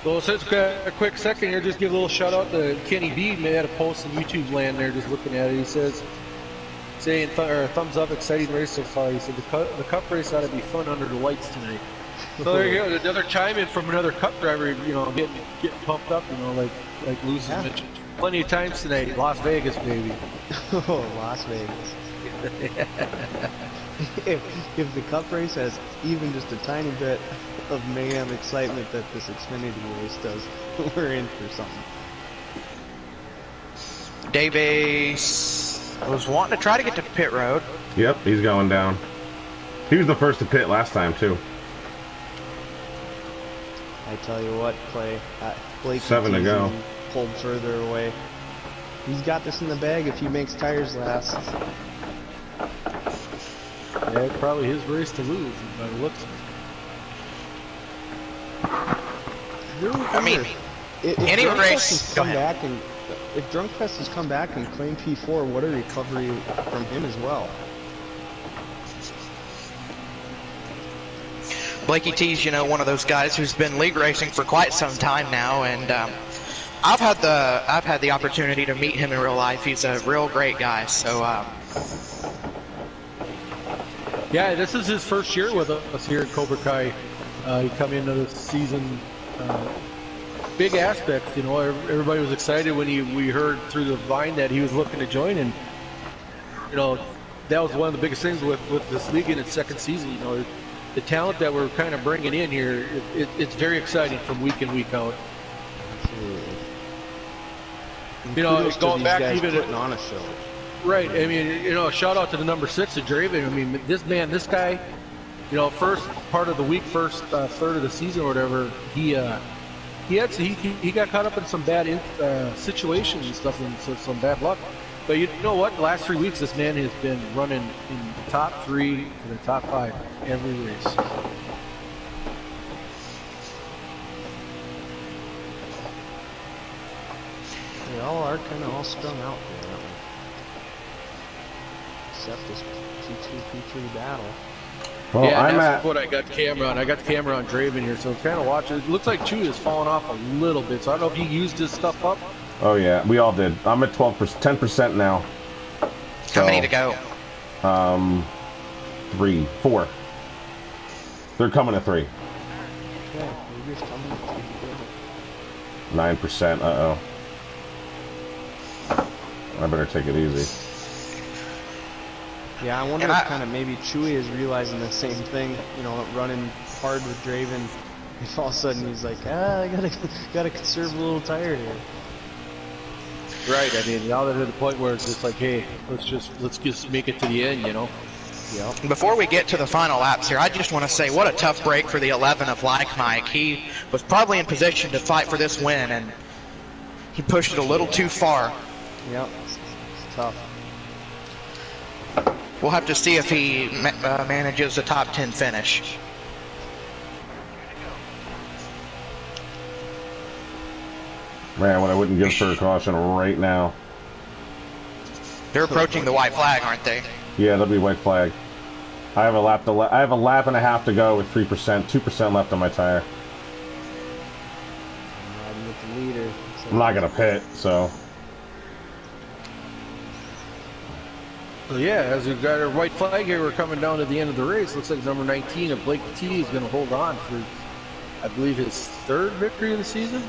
Well, since we've got a quick second here, just give a little shout out to Kenny B. Made a post in YouTube land there, just looking at it. He says, thumbs up, exciting race so far. He said the cup race ought to be fun under the lights tonight. So there you go, another chime in from another cup driver, getting pumped up, like Lucy mentioned. Plenty of times tonight, Las Vegas, baby. Oh, Las Vegas. if the cup race has even just a tiny bit of mayhem excitement that this Xfinity race does, we're in for something. Dave Ace was wanting to try to get to pit road. Yep, he's going down. He was the first to pit last time too. I tell you what, Clay, Blake 7 to go. Pulled further away. He's got this in the bag if he makes tires last. Yeah, it's probably his race to lose by the looks of it. I mean, if any race. If Drunkfest has come back and claimed P4, what a recovery from him as well. Blakey T's, one of those guys who's been league racing for quite some time now, and I've had the opportunity to meet him in real life. He's a real great guy. So yeah, this is his first year with us here at Cobra-Kai. He come into this season. Big aspects, everybody was excited when we heard through the Vine that he was looking to join, and that was one of the biggest things with this league in its second season. The talent that we're kind of bringing in here, it's very exciting from week in, week out. Absolutely. Going back even putting on a show. Right. I mean, shout out to the number 6 of Draven. I mean, this guy, first part of the week, first third of the season or whatever, he got caught up in some bad situations and stuff, and some bad luck. But you know what? The last 3 weeks, this man has been running in the top 3 to the top 5 every race. They all are kind of all strung out there, aren't we? Except this P2, P3 battle. Well, yeah, that's what I got the camera on. I got the camera on Draven here, so kind of watch it. It looks like Chew is falling off a little bit, so I don't know if he used his stuff up. Oh yeah, we all did. I'm at 12%, 10% now. How many to go? 3, 4. They're coming at 3. Yeah, maybe it's coming. 9%. Uh-oh. I better take it easy. Yeah, I wonder if kind of maybe Chewy is realizing the same thing, you know, running hard with Draven. If all of a sudden he's like, I gotta conserve a little tire here. Right. I mean, now they're at the point where it's just like, hey, let's just make it to the end, you know. Yep. Before we get to the final laps here, I just want to say what a tough break for the 11 of Like Mike. He was probably in position to fight for this win, and he pushed it a little too far. Yep, it's tough. We'll have to see if he manages a top 10 finish. Man, what I wouldn't give for a caution right now. They're approaching the white flag, aren't they? Yeah, that'll be white flag. I have a lap and a half to go with 3%, 2% left on my tire. I'm with the leader. So I'm not gonna pit, so. So yeah, as we've got our white flag here, we're coming down to the end of the race. Looks like number 19 of Blake T is going to hold on for, I believe, his 3rd victory of the season.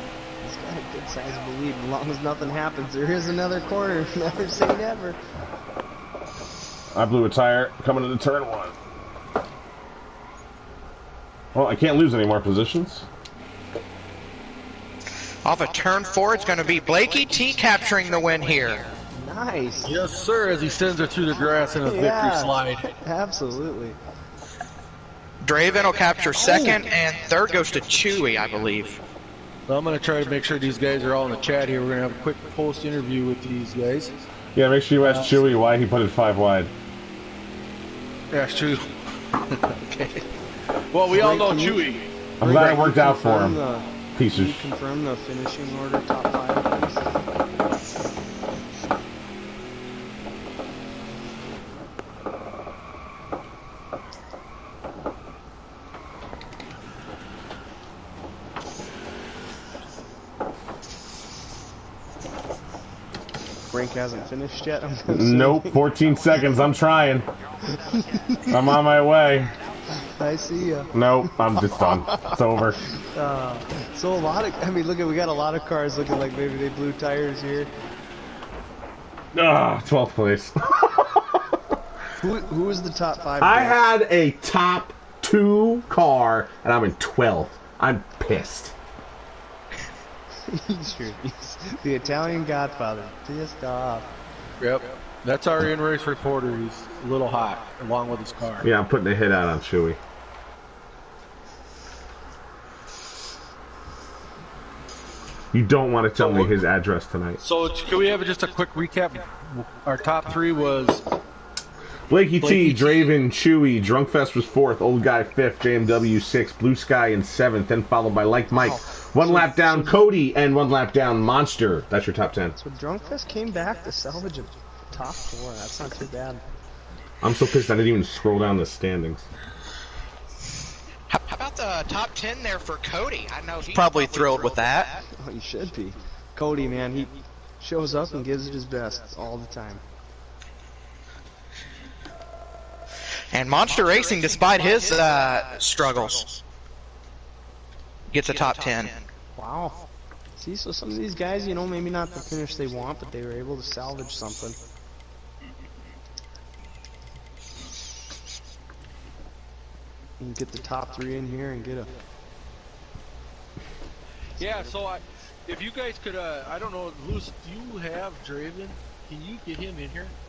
He's got a good sizable lead. As long as nothing happens, there is another corner. Never say never. I blew a tire coming into turn 1. Well, I can't lose any more positions. Off of turn 4, it's going to be Blakey T capturing the win here. Nice. Yes, sir, as he sends her through the grass in a victory slide. Absolutely. Draven will capture 2nd, and 3rd goes to Chewy, I believe. So I'm going to try to make sure these guys are all in the chat here. We're going to have a quick post-interview with these guys. Yeah, make sure you ask Chewy why he put it 5 wide. Yeah, Chewy. Okay. Well, we all know Chewy. I'm glad it worked out for him. Piece of confirm the finishing order top 5, please? Brink hasn't finished yet? Nope, 14 seconds. I'm trying. I'm on my way. I see ya. Nope, I'm just done. It's over. So a lot of, I mean, look at, we got a lot of cars looking like maybe they blew tires here. 12th place. Who was the top 5? I had a top 2 car, and I'm in 12th. I'm pissed. The Italian Godfather, pissed off. Yep, that's our in-race reporter. He's a little hot, along with his car. Yeah, I'm putting a hit out on Chewy. You don't want to tell me his address tonight. So can we have just a quick recap? Our top 3 was Blakey T, Draven, Chewy, Drunkfest was 4th, Old Guy 5th, JMW 6th, Blue Sky in 7th, then followed by Like Mike. 1 lap down Cody, and 1 lap down Monster. That's your top 10. So Drunkfest came back to salvage a top 4. That's not too bad. I'm so pissed I didn't even scroll down the standings. How about the top 10 there for Cody? I know he's probably thrilled with that. Oh, you should be. Cody, man, he shows up and gives it his best all the time. And Monster Racing, despite his struggles, gets a top 10. Wow. See, so some of these guys, you know, maybe not the finish they want, but they were able to salvage something. You can get the top 3 in here and get a... Yeah, so if you guys could, I don't know, Luce, do you have Draven? Can you get him in here?